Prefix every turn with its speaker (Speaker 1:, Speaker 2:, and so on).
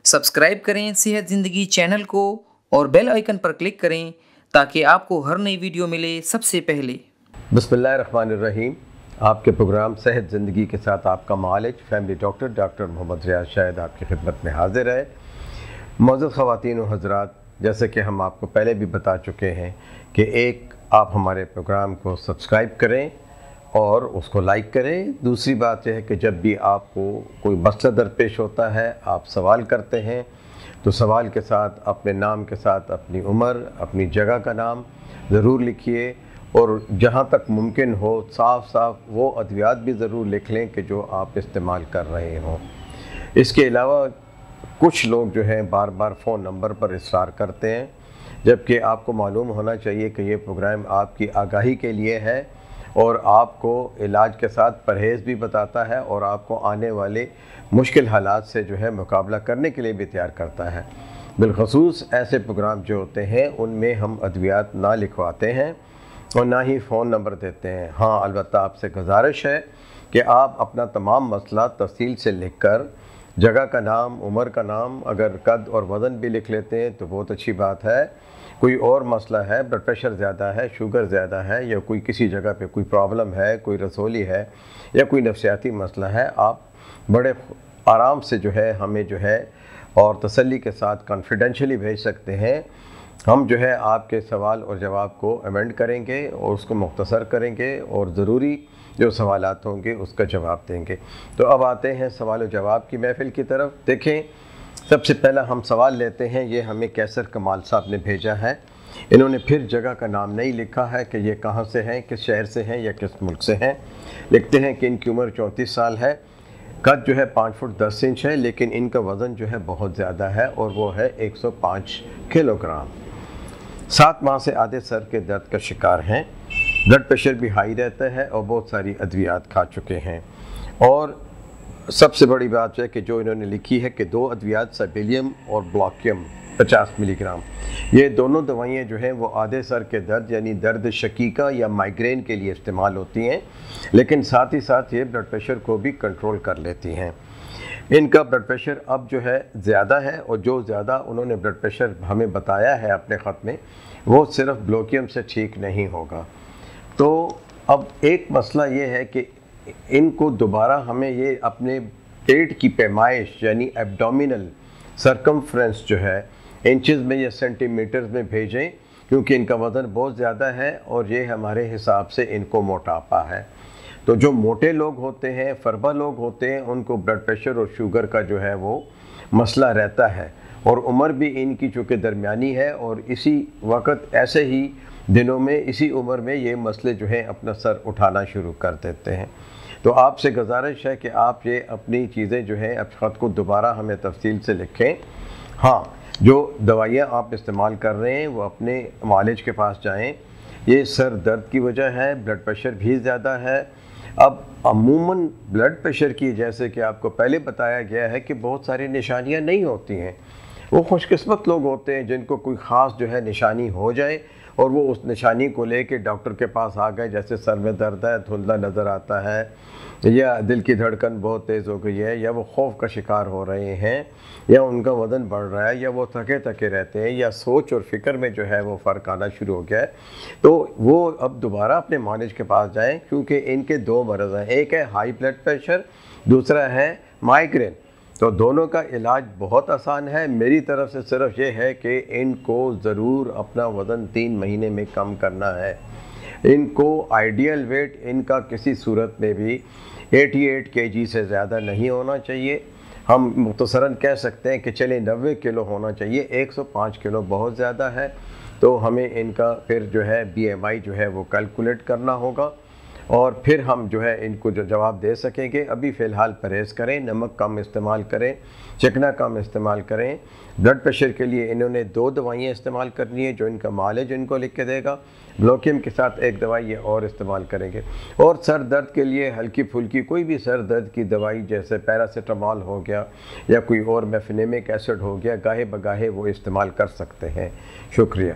Speaker 1: Subscribe करें सेहत ज़िंदगी चैनल को और बेल आइकन पर क्लिक करें ताकि आपको हर नई वीडियो मिले सबसे पहले।
Speaker 2: बिस्मिल्लाहिर्रहमानिर्रहीम। आपके प्रोग्राम सेहत ज़िंदगी के साथ आपका मालिज फैमिली डॉक्टर मोहम्मद रियाज शायद आपकी खिदमत में हाजिर है। मौजूद ख़वातीन व हज़रात, जैसे कि हम आपको पहले भी बता चुके हैं कि एक आप हमारे प्रोग्राम को सब्सक्राइब करें और उसको लाइक करें। दूसरी बात यह है कि जब भी आपको कोई मसला दरपेश होता है, आप सवाल करते हैं, तो सवाल के साथ अपने नाम के साथ अपनी उम्र, अपनी जगह का नाम ज़रूर लिखिए और जहाँ तक मुमकिन हो साफ वो अद्वियात भी ज़रूर लिख लें कि जो आप इस्तेमाल कर रहे हों। इसके अलावा कुछ लोग जो हैं बार बार फ़ोन नंबर पर इसरार करते हैं, जबकि आपको मालूम होना चाहिए कि ये प्रोग्राम आपकी आगाही के लिए है और आपको इलाज के साथ परहेज़ भी बताता है और आपको आने वाले मुश्किल हालात से जो है मुकाबला करने के लिए भी तैयार करता है। बिलख़ुसूस ऐसे प्रोग्राम जो होते हैं उनमें हम अद्वियात ना लिखवाते हैं और ना ही फ़ोन नंबर देते हैं। हाँ, अलबत्ता आपसे गुजारिश है कि आप अपना तमाम मसला तफसील से लिख कर जगह का नाम, उम्र का नाम, अगर कद और वज़न भी लिख लेते हैं तो बहुत अच्छी बात है। कोई और मसला है, ब्लड प्रेशर ज़्यादा है, शुगर ज़्यादा है, या कोई किसी जगह पे कोई प्रॉब्लम है, कोई रसोली है या कोई नफ्सियाती मसला है, आप बड़े आराम से जो है हमें जो है और तसल्ली के साथ कॉन्फिडेंशियली भेज सकते हैं। हम जो है आपके सवाल और जवाब को अमेंड करेंगे और उसको मुख्तसर करेंगे और ज़रूरी जो सवालात होंगे उसका जवाब देंगे। तो अब आते हैं सवाल और जवाब की महफ़िल की तरफ। देखें, सबसे पहला हम सवाल लेते हैं। ये हमें कैसर कमाल साहब ने भेजा है। इन्होंने फिर जगह का नाम नहीं लिखा है कि ये कहाँ से हैं, किस शहर से हैं या किस मुल्क से हैं। लिखते हैं कि इनकी उम्र 34 साल है, कद जो है 5 फुट 10 इंच है, लेकिन इनका वज़न जो है बहुत ज़्यादा है और वो है 105 किलोग्राम। 7 माह से आधे सर के दर्द का शिकार हैं, ब्लड प्रेशर भी हाई रहता है और बहुत सारी अद्वियात खा चुके हैं। और सबसे बड़ी बात है कि जो इन्होंने लिखी है कि 2 अद्वियात साइबेलियम और ब्लॉकियम 50 मिलीग्राम, ये दोनों दवाइयाँ जो हैं वो आधे सर के दर्द यानी दर्द शकीका या माइग्रेन के लिए इस्तेमाल होती हैं, लेकिन साथ ही साथ ये ब्लड प्रेशर को भी कंट्रोल कर लेती हैं। इनका ब्लड प्रेशर अब जो है ज़्यादा है और जो ज़्यादा उन्होंने ब्लड प्रेशर हमें बताया है अपने ख़त में, वो सिर्फ ब्लॉकियम से ठीक नहीं होगा। तो अब एक मसला ये है कि इनको दोबारा हमें ये अपने पेट की पैमाइश यानी एब्डोमिनल सरकमफ्रेंस जो है इंचज़ में या सेंटीमीटर्स में भेजें, क्योंकि इनका वज़न बहुत ज़्यादा है और ये हमारे हिसाब से इनको मोटापा है। तो जो मोटे लोग होते हैं, फरबा लोग होते हैं, उनको ब्लड प्रेशर और शुगर का जो है वो मसला रहता है और उम्र भी इनकी चूँकि दरमियानी है और इसी वक्त ऐसे ही दिनों में इसी उम्र में ये मसले जो हैं अपना सर उठाना शुरू कर देते हैं। तो आपसे गुजारिश है कि आप ये अपनी चीज़ें जो हैं अब ख़त को दोबारा हमें तफसील से लिखें। हाँ, जो दवाइयाँ आप इस्तेमाल कर रहे हैं वो अपने मालिज के पास जाएं। ये सर दर्द की वजह है, ब्लड प्रेशर भी ज़्यादा है। अब अमूमन ब्लड प्रेशर की, जैसे कि आपको पहले बताया गया है कि बहुत सारी निशानियाँ नहीं होती हैं। वो खुशकिस्मत लोग होते हैं जिनको कोई ख़ास जो है निशानी हो जाए और वो उस निशानी को लेके डॉक्टर के पास आ गए, जैसे सर में दर्द है, धुंधला नज़र आता है, या दिल की धड़कन बहुत तेज़ हो गई है, या वो खौफ का शिकार हो रहे हैं, या उनका वज़न बढ़ रहा है, या वो थके थके रहते हैं, या सोच और फ़िक्र में जो है वो फ़र्क आना शुरू हो गया है, तो वो अब दोबारा अपने मालिज के पास जाएँ, क्योंकि इनके 2 मरज़ हैं। एक है हाई ब्लड प्रेशर, दूसरा है माइग्रेन। तो दोनों का इलाज बहुत आसान है। मेरी तरफ से सिर्फ ये है कि इनको ज़रूर अपना वज़न 3 महीने में कम करना है। इनको आइडियल वेट इनका किसी सूरत में भी 88 केजी से ज़्यादा नहीं होना चाहिए। हम मुख्तसरन कह सकते हैं कि चले 90 किलो होना चाहिए। 105 किलो बहुत ज़्यादा है, तो हमें इनका फिर जो है BMI जो है वो कैलकुलेट करना होगा और फिर हम जो है इनको जो जवाब दे सकेंगे। अभी फ़िलहाल परहेज़ करें, नमक कम इस्तेमाल करें, चिकना कम इस्तेमाल करें। ब्लड प्रेशर के लिए इन्होंने 2 दवाइयाँ इस्तेमाल करनी है जो इनका मालिज इनको लिख के देगा। ब्लॉकियम के साथ 1 दवाई ये और इस्तेमाल करेंगे। और सर दर्द के लिए हल्की फुल्की कोई भी सर दर्द की दवाई जैसे पैरासीटामॉल हो गया या कोई और मेफिनेमिक एसिड हो गया, गाहे बगाहे वो इस्तेमाल कर सकते हैं। शुक्रिया।